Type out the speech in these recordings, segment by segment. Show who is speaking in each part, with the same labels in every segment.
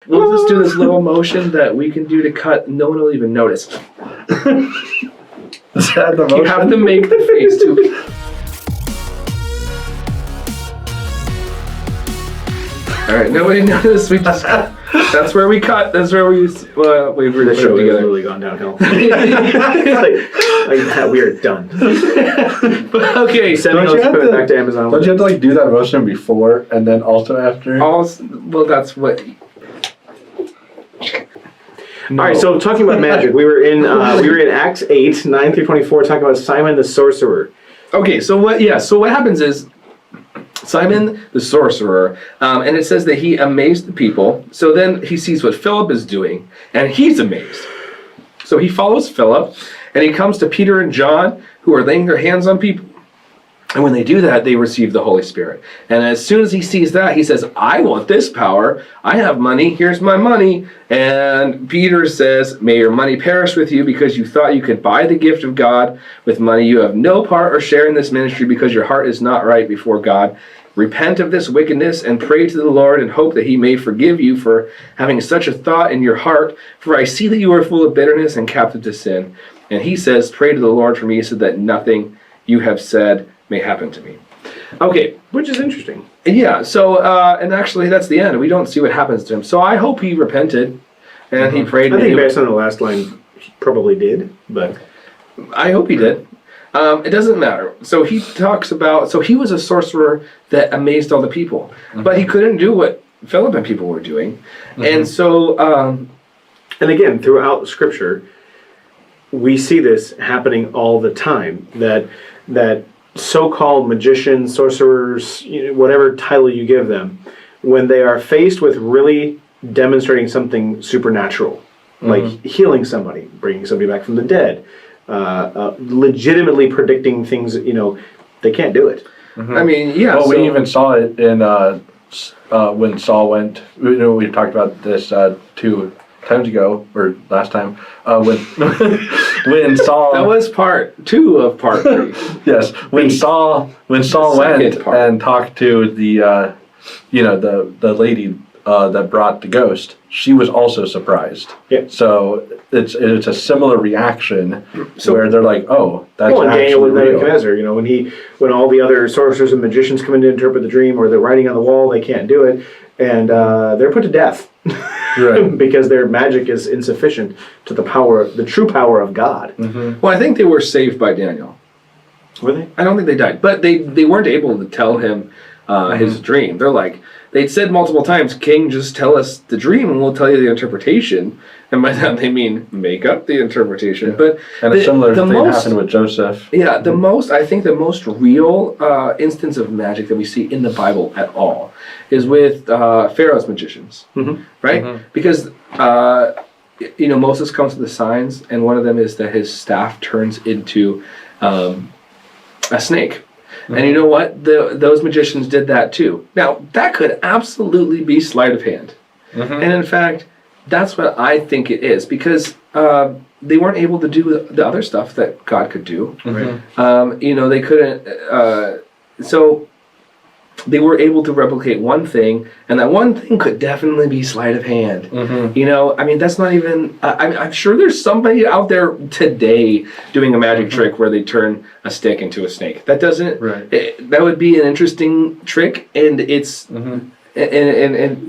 Speaker 1: We'll just do this little motion that we can do to cut. No one will even notice.
Speaker 2: Is that the
Speaker 1: You have to make the face too. All right, nobody noticed. We just that's where we cut. That's where we
Speaker 3: The
Speaker 1: were
Speaker 3: show has
Speaker 1: together.
Speaker 3: literally gone downhill. like that, we are done.
Speaker 1: Okay,
Speaker 3: Sending
Speaker 2: Don't you
Speaker 3: us
Speaker 2: have
Speaker 3: put it
Speaker 2: to-
Speaker 3: back to Amazon.
Speaker 2: Don't you have to like do that motion before and then also after?
Speaker 1: well, that's what. No.
Speaker 3: All right, so talking about magic, we were in Acts 8, 9 through 24, talking about Simon the sorcerer.
Speaker 1: Okay, so what? Yeah, so what happens is Simon the sorcerer, and it says that he amazed the people. So then he sees what Philip is doing, and he's amazed. So he follows Philip, and he comes to Peter and John, who are laying their hands on people. And when they do that, they receive the Holy Spirit. And as soon as he sees that, he says, I want this power. I have money. Here's my money. And Peter says, may your money perish with you because you thought you could buy the gift of God with money. You have no part or share in this ministry because your heart is not right before God. Repent of this wickedness and pray to the Lord and hope that he may forgive you for having such a thought in your heart. For I see that you are full of bitterness and captive to sin. And he says, pray to the Lord for me so that nothing you have said may happen to me. Okay,
Speaker 3: Which is interesting.
Speaker 1: yeah, so, and actually that's the end. We don't see what happens to him. So I hope he repented and he prayed.
Speaker 3: I think
Speaker 1: and
Speaker 3: based on the last line, he probably did, but...
Speaker 1: I hope he did. It doesn't matter. So he talks about, so he was a sorcerer that amazed all the people, but he couldn't do what Philip and people were doing. And so,
Speaker 3: And again, throughout Scripture, we see this happening all the time, that so-called magicians, sorcerers, whatever title you give them, when they are faced with really demonstrating something supernatural, like healing somebody, bringing somebody back from the dead, legitimately predicting things, they can't do it.
Speaker 1: I mean, yeah.
Speaker 2: Well,
Speaker 1: so,
Speaker 2: we even saw it in when Saul went. We talked about this 2 times ago or last time when when Saul.
Speaker 1: that was part 2 of part 3.
Speaker 2: Yes, when Saul went
Speaker 1: second part.
Speaker 2: and talked to the the lady that brought the ghost, she was also surprised.
Speaker 3: Yeah.
Speaker 2: So it's a similar reaction where they're like, oh, that's
Speaker 3: Well, and Daniel
Speaker 2: actually
Speaker 3: with
Speaker 2: real.
Speaker 3: Nebuchadnezzar, when all the other sorcerers and magicians come in to interpret the dream, or they're writing on the wall, they can't do it, and they're put to death.
Speaker 2: Right.
Speaker 3: Because their magic is insufficient to the true power of God.
Speaker 1: Well, I think they were saved by Daniel.
Speaker 3: Were they?
Speaker 1: I don't think they died, but they weren't able to tell him his dream. They're like, they'd said multiple times, King, just tell us the dream and we'll tell you the interpretation. And by that they mean make up the interpretation.
Speaker 2: Yeah.
Speaker 1: But
Speaker 2: And a similar thing happened with Joseph.
Speaker 1: Yeah, the most real instance of magic that we see in the Bible at all is with Pharaoh's magicians, right? Because Moses comes with the signs, and one of them is that his staff turns into a snake. And you know what? Those magicians did that too. Now, that could absolutely be sleight of hand. And in fact, that's what I think it is, because they weren't able to do the other stuff that God could do. They couldn't. So they were able to replicate one thing, and that one thing could definitely be sleight of hand. I mean, that's not even. I'm sure there's somebody out there today doing a magic trick where they turn a stick into a snake. That doesn't.
Speaker 2: Right.
Speaker 1: That would be an interesting trick, and it's and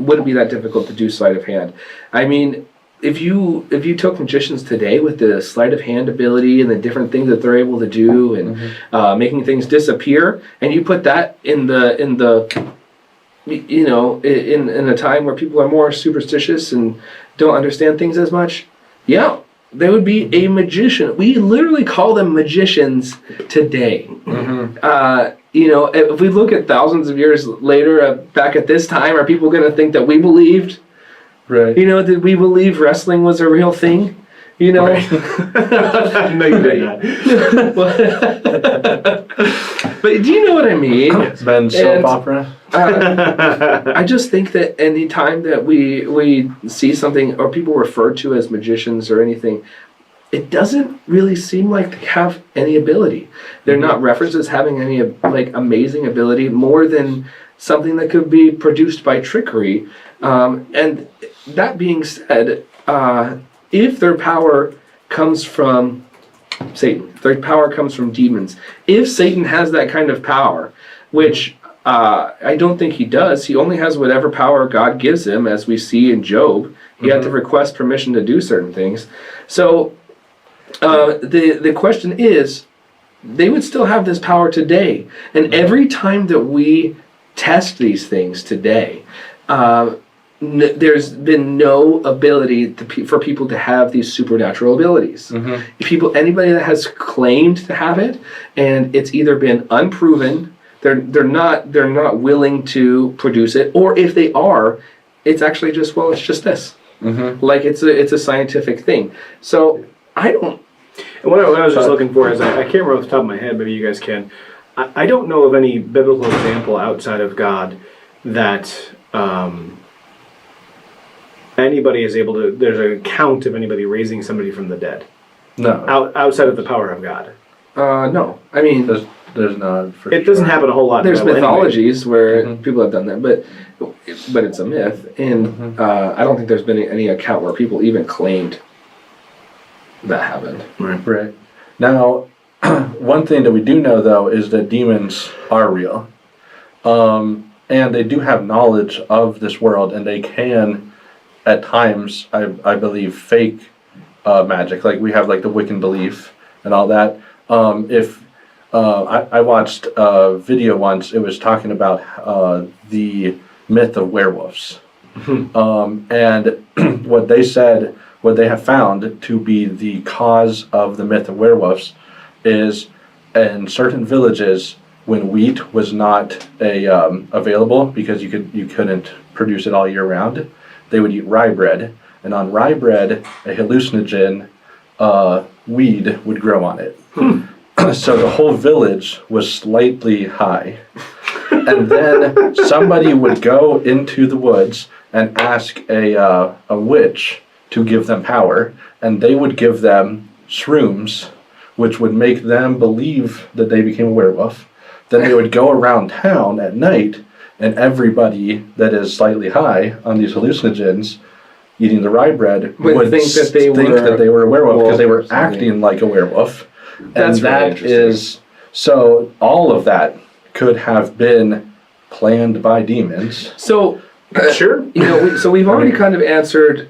Speaker 1: wouldn't be that difficult to do sleight of hand. I mean, if you took magicians today with the sleight of hand ability and the different things that they're able to do and making things disappear, and you put that in a time where people are more superstitious and don't understand things as much, yeah, they would be a magician. We literally call them magicians today. If we look at thousands of years later, back at this time, are people going to think that we believed?
Speaker 2: Right.
Speaker 1: Did we believe wrestling was a real thing?
Speaker 2: Right.
Speaker 3: No, you did not.
Speaker 1: But do you know what I mean?
Speaker 2: Ben soap opera.
Speaker 1: I just think that any time that we see something or people referred to as magicians or anything, it doesn't really seem like they have any ability. They're not referenced as having any amazing ability more than something that could be produced by trickery. And that being said, if their power comes from Satan, if their power comes from demons, if Satan has that kind of power, which I don't think he does, he only has whatever power God gives him, as we see in Job. He had to request permission to do certain things. So the question is, they would still have this power today. And every time that we test these things today, there's been no ability for people to have these supernatural abilities. Anybody that has claimed to have it, and it's either been unproven, they're not willing to produce it, or if they are, it's actually just, well, it's just this. Like it's a scientific thing. So I don't.
Speaker 3: And what I was just looking for is, I can't remember off the top of my head, maybe you guys can. I don't know of any biblical example outside of God that anybody is able to, there's an account of anybody raising somebody from the dead.
Speaker 2: No.
Speaker 3: Outside of the power of God.
Speaker 1: No. I mean,
Speaker 2: There's not. For
Speaker 3: it doesn't happen a whole lot.
Speaker 1: There's
Speaker 3: in the Bible
Speaker 1: mythologies where people have done that, but it's a myth. And I don't think there's been any account where people even claimed that happened.
Speaker 2: Right. Now, one thing that we do know, though, is that demons are real. And they do have knowledge of this world, and they can, at times, I believe, fake magic. Like, we have, like, the Wiccan belief and all that. I watched a video once, it was talking about the myth of werewolves. And what they said, what they have found to be the cause of the myth of werewolves is in certain villages when wheat was not available because you couldn't produce it all year round, they would eat rye bread, and on rye bread a hallucinogen weed would grow on it. So the whole village was slightly high. And then somebody would go into the woods and ask a witch to give them power, and they would give them shrooms, which would make them believe that they became a werewolf. Then they would go around town at night, and everybody that is slightly high on these hallucinogens, eating the rye bread, would think that they were a werewolf because they were acting like a werewolf.
Speaker 1: That's really interesting.
Speaker 2: So all of that could have been planned by demons.
Speaker 1: So
Speaker 3: Sure.
Speaker 1: So we've already kind of answered,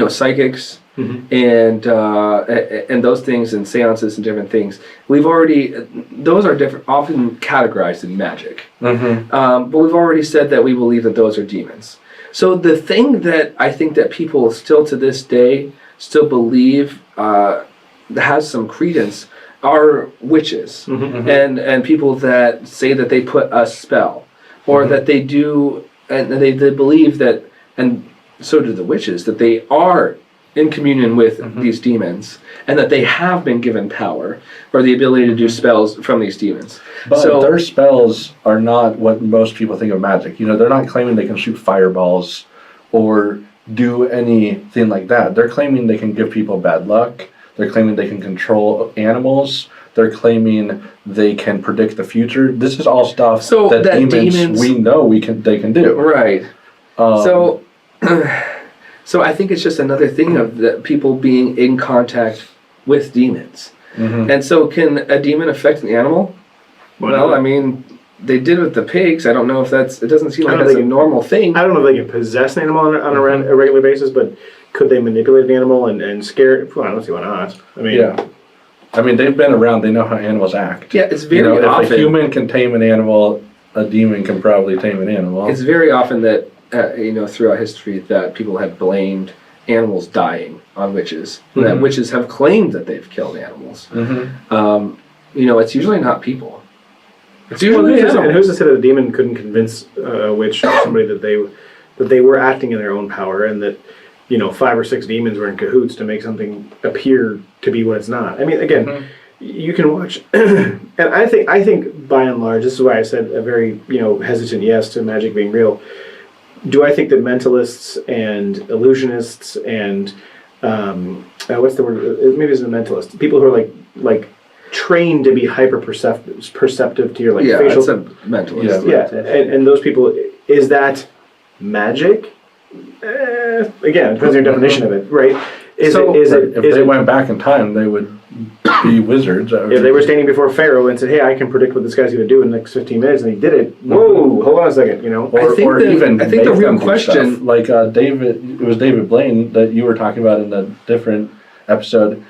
Speaker 1: psychics and those things and seances and different things. Those are different, often categorized in magic. But we've already said that we believe that those are demons. So the thing that I think that people still to this day still believe has some credence are witches and people that say that they put a spell or that they do, and they believe that, and so do the witches, that they are in communion with these demons and that they have been given power or the ability to do spells from these demons.
Speaker 2: But their spells are not what most people think of magic. They're not claiming they can shoot fireballs or do anything like that. They're claiming they can give people bad luck. They're claiming they can control animals. They're claiming they can predict the future. This is all stuff that demons we know they can do.
Speaker 1: Right. So I think it's just another thing of the people being in contact with demons. And so can a demon affect an animal? Well, I mean, they did with the pigs. I don't know if it doesn't seem like that's a normal thing.
Speaker 3: I don't know if they can possess an animal on a regular basis, but could they manipulate an animal and scare it? Well, I don't see why not. I mean,
Speaker 2: yeah. I mean, they've been around. They know how animals act.
Speaker 1: Yeah, it's very often.
Speaker 2: If a human can tame an animal, a demon can probably tame an animal.
Speaker 1: It's very often that, throughout history that people have blamed animals dying on witches. That witches have claimed that they've killed animals. It's usually not people. It's usually animals.
Speaker 3: And who's to say that a demon couldn't convince a witch or somebody that they were acting in their own power, and that 5 or 6 demons were in cahoots to make something appear to be what it's not. I mean, again, you can watch, and I think by and large, this is why I said a very hesitant yes to magic being real. Do I think that mentalists and illusionists and what's the word? Maybe it's a mentalist. People who are like trained to be hyper perceptive to your facial.
Speaker 1: It's a mentalist.
Speaker 3: Yeah, and those people, is that magic? Again, depends on your definition of it, right? Is
Speaker 2: If they
Speaker 3: it
Speaker 2: went back in time, they would be wizards.
Speaker 3: if they were standing before Pharaoh and said, "Hey, I can predict what this guy's going to do in the next 15 minutes," and he did it. Whoa, hold on a second, you know.
Speaker 2: Or,
Speaker 1: I think
Speaker 2: or
Speaker 1: the-
Speaker 2: even
Speaker 1: I think the
Speaker 2: make
Speaker 1: real
Speaker 2: them do
Speaker 1: question-
Speaker 2: stuff. Like David, it was David Blaine that you were talking about in a different episode.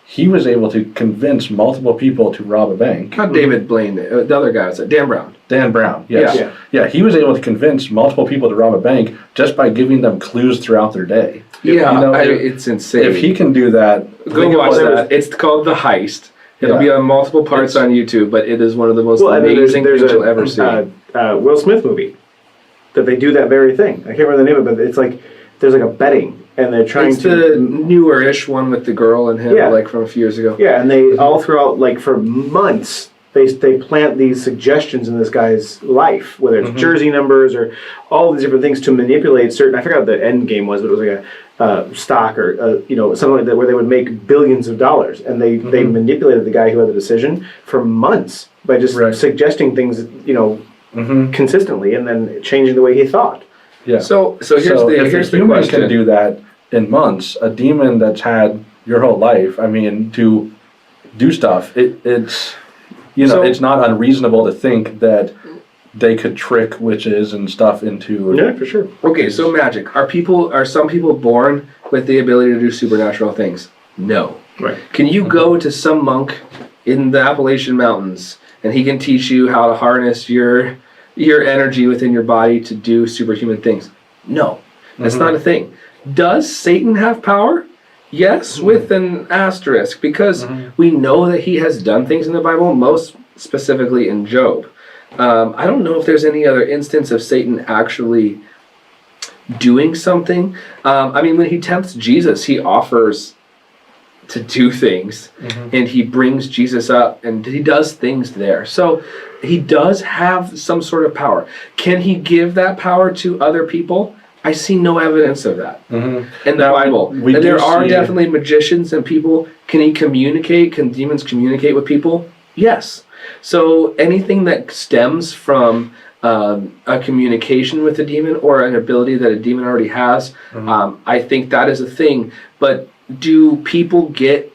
Speaker 2: He was able to convince multiple people to rob a bank.
Speaker 1: Not David Blaine, the other guy was Dan Brown.
Speaker 2: Dan Brown, yes.
Speaker 3: Yeah.
Speaker 2: Yeah, he was able to convince multiple people to rob a bank just by giving them clues throughout their day.
Speaker 1: Yeah,
Speaker 2: You know,
Speaker 1: it's insane.
Speaker 2: If he can do that,
Speaker 1: Go
Speaker 2: think
Speaker 1: watch
Speaker 2: about
Speaker 1: that. It's called The Heist. It'll
Speaker 2: Yeah.
Speaker 1: be on multiple parts on YouTube, but it is one of the most
Speaker 3: Well, I mean,
Speaker 1: amazing
Speaker 3: there's
Speaker 1: things you'll ever see.
Speaker 3: Will Smith movie that they do that very thing. I can't remember the name of it, but it's like there's like a betting, and they're trying
Speaker 1: It's
Speaker 3: to.
Speaker 1: the newer-ish one with the girl and him,
Speaker 3: Yeah.
Speaker 1: like from a few years ago.
Speaker 3: Yeah, and they all throughout, like for months, they plant these suggestions in this guy's life, whether it's jersey numbers or all these different things to manipulate certain. I forgot what the end game was, but it was like a stock or something like that, where they would make billions of dollars, and they manipulated the guy who had the decision for months by just
Speaker 2: Right.
Speaker 3: suggesting things, consistently, and then changing the way he thought.
Speaker 2: yeah.
Speaker 1: So here's
Speaker 2: if
Speaker 1: the
Speaker 2: a human
Speaker 1: question.
Speaker 2: can do that in months, a demon that's had your whole life, I mean, to do stuff, it's
Speaker 1: So-
Speaker 2: it's not unreasonable to think that they could trick witches and stuff into.
Speaker 3: Yeah, for sure.
Speaker 1: Okay, so magic. Are some people born with the ability to do supernatural things? No.
Speaker 3: Right.
Speaker 1: Can you go to some monk in the Appalachian Mountains and he can teach you how to harness your energy within your body to do superhuman things? No. That's not a thing. Does Satan have power? Yes, with an asterisk, because we know that he has done things in the Bible, most specifically in Job. I don't know if there's any other instance of Satan actually doing something. I mean, when he tempts Jesus, he offers to do things, and he brings Jesus up, and he does things there. So he does have some sort of power. Can he give that power to other people? I see no evidence of that in the Bible.
Speaker 2: we
Speaker 1: And
Speaker 2: do
Speaker 1: there are
Speaker 2: see-
Speaker 1: definitely magicians and people. Can he communicate? Can demons communicate with people? Yes. So anything that stems from a communication with a demon or an ability that a demon already has, I think that is a thing. But do people get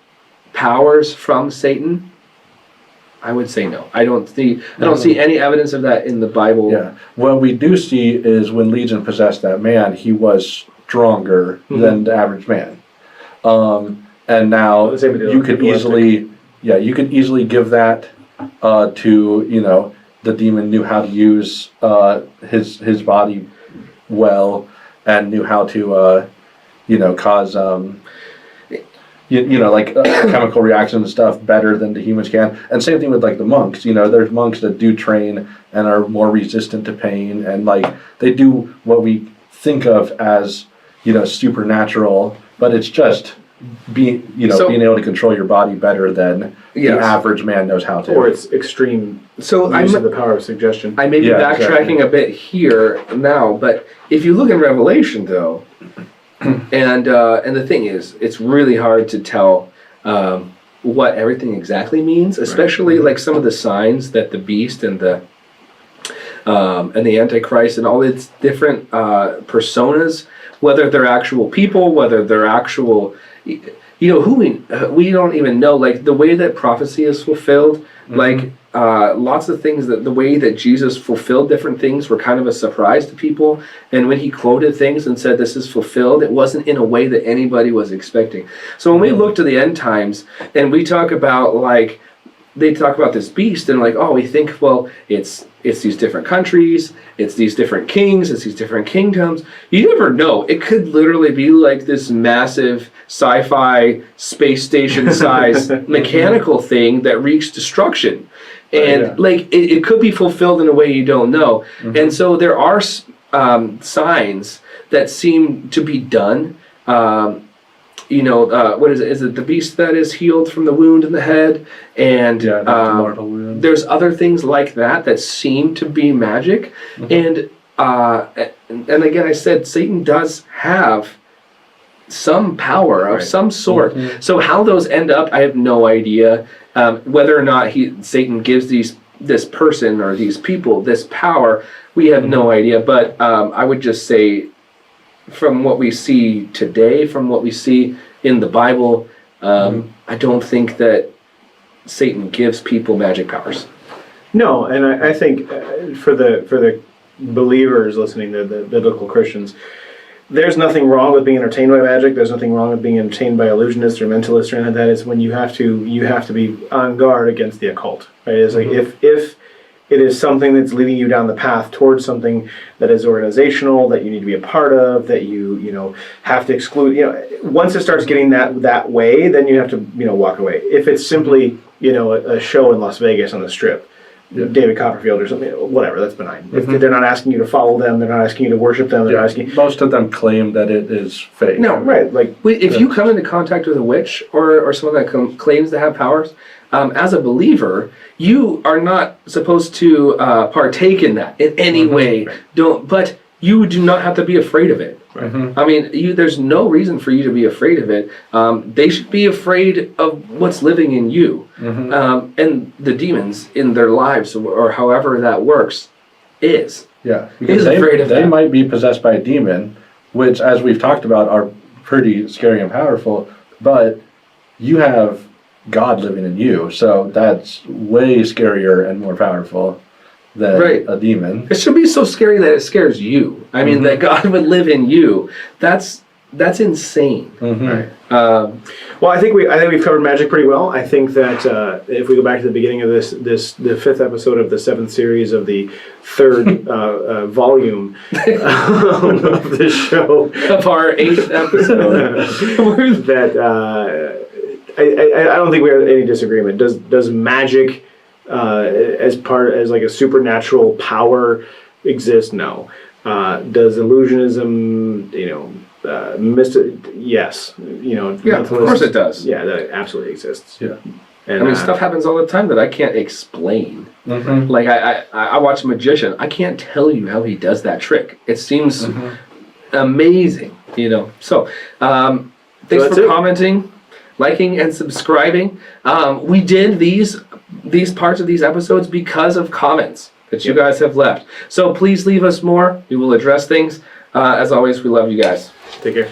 Speaker 1: powers from Satan? I would say no. I don't see any evidence of that in the Bible.
Speaker 2: Yeah. What we do see is when Legion possessed that man, he was stronger than the average man. And now
Speaker 3: The same with the
Speaker 2: you could easily give that to the demon knew how to use his body well and knew how to cause chemical reactions and stuff better than the humans can. And same thing with like the monks. There's monks that do train and are more resistant to pain, and like they do what we think of as supernatural, but it's just being able to control your body better than the average man knows how to.
Speaker 3: Or it's extreme
Speaker 1: So
Speaker 3: use of the power of suggestion.
Speaker 1: I may be
Speaker 2: Yeah,
Speaker 1: backtracking
Speaker 2: exactly.
Speaker 1: a bit here now, but if you look in Revelation, though, and the thing is, it's really hard to tell what everything exactly means, especially like some of the signs that the beast and the Antichrist and all its different personas, whether they're actual people, whether they're actual, who we don't even know, like the way that prophecy is fulfilled, like lots of things, that the way that Jesus fulfilled different things were kind of a surprise to people. And when he quoted things and said this is fulfilled, it wasn't in a way that anybody was expecting. So when we look to the end times and we talk about they talk about this beast and we think, well, it's these different countries, it's these different kings, it's these different kingdoms. You never know. It could literally be like this massive sci-fi space station size mechanical thing that wreaks destruction. And it could be fulfilled in a way you don't know. And so there are signs that seem to be done. What is it? Is it the beast that is healed from the wound in the head? And there's other things like that seem to be magic. And again, I said Satan does have some power of some sort. So how those end up, I have no idea. Whether or not Satan gives these this person or these people this power. We have no idea. But I would just say, from what we see today, from what we see in the Bible, I don't think that Satan gives people magic powers.
Speaker 3: No, and I think for the believers listening, the biblical Christians, there's nothing wrong with being entertained by magic. There's nothing wrong with being entertained by illusionists or mentalists or anything like that. It's when you have to be on guard against the occult. Right? It's like if it is something that's leading you down the path towards something that is organizational, that you need to be a part of, that you have to exclude. Once it starts getting that way, then you have to walk away. If it's simply a show in Las Vegas on the Strip, David Copperfield or something, whatever, that's benign. If they're not asking you to follow them, they're not asking you to worship them, they're not asking.
Speaker 2: Most of them claim that it is fake.
Speaker 1: No,
Speaker 3: Right, like
Speaker 1: if you come into contact with a witch or someone that claims to have powers, as a believer, you are not supposed to partake in that in any way. Right. But you do not have to be afraid of it. Right. I mean, there's no reason for you to be afraid of it. They should be afraid of what's living in you, and the demons in their lives, or however that works, is.
Speaker 2: Yeah, because
Speaker 1: afraid of
Speaker 2: they
Speaker 1: that.
Speaker 2: might be possessed by a demon, which, as we've talked about, are pretty scary and powerful. But you have God living in you, so that's way scarier and more powerful than a demon.
Speaker 1: It should be so scary that it scares you. I mean, that God would live in you. That's insane.
Speaker 3: Right. Well, I think we've covered magic pretty well. I think that if we go back to the beginning of the fifth episode of the seventh series of the third volume of this show,
Speaker 1: Of our 8th episode.
Speaker 3: that I don't think we have any disagreement. Does magic as like a supernatural power exist? No. Does illusionism, yes,
Speaker 1: Yeah, of course it does.
Speaker 3: Yeah, that absolutely exists.
Speaker 2: Yeah.
Speaker 3: And
Speaker 1: stuff happens all the time that I can't explain. Like I watch a magician. I can't tell you how he does that trick. It seems amazing, So, thanks for commenting, liking, and subscribing. We did these parts of these episodes because of comments that you guys have left. So please leave us more. We will address things. As always, we love you guys.
Speaker 3: Take care.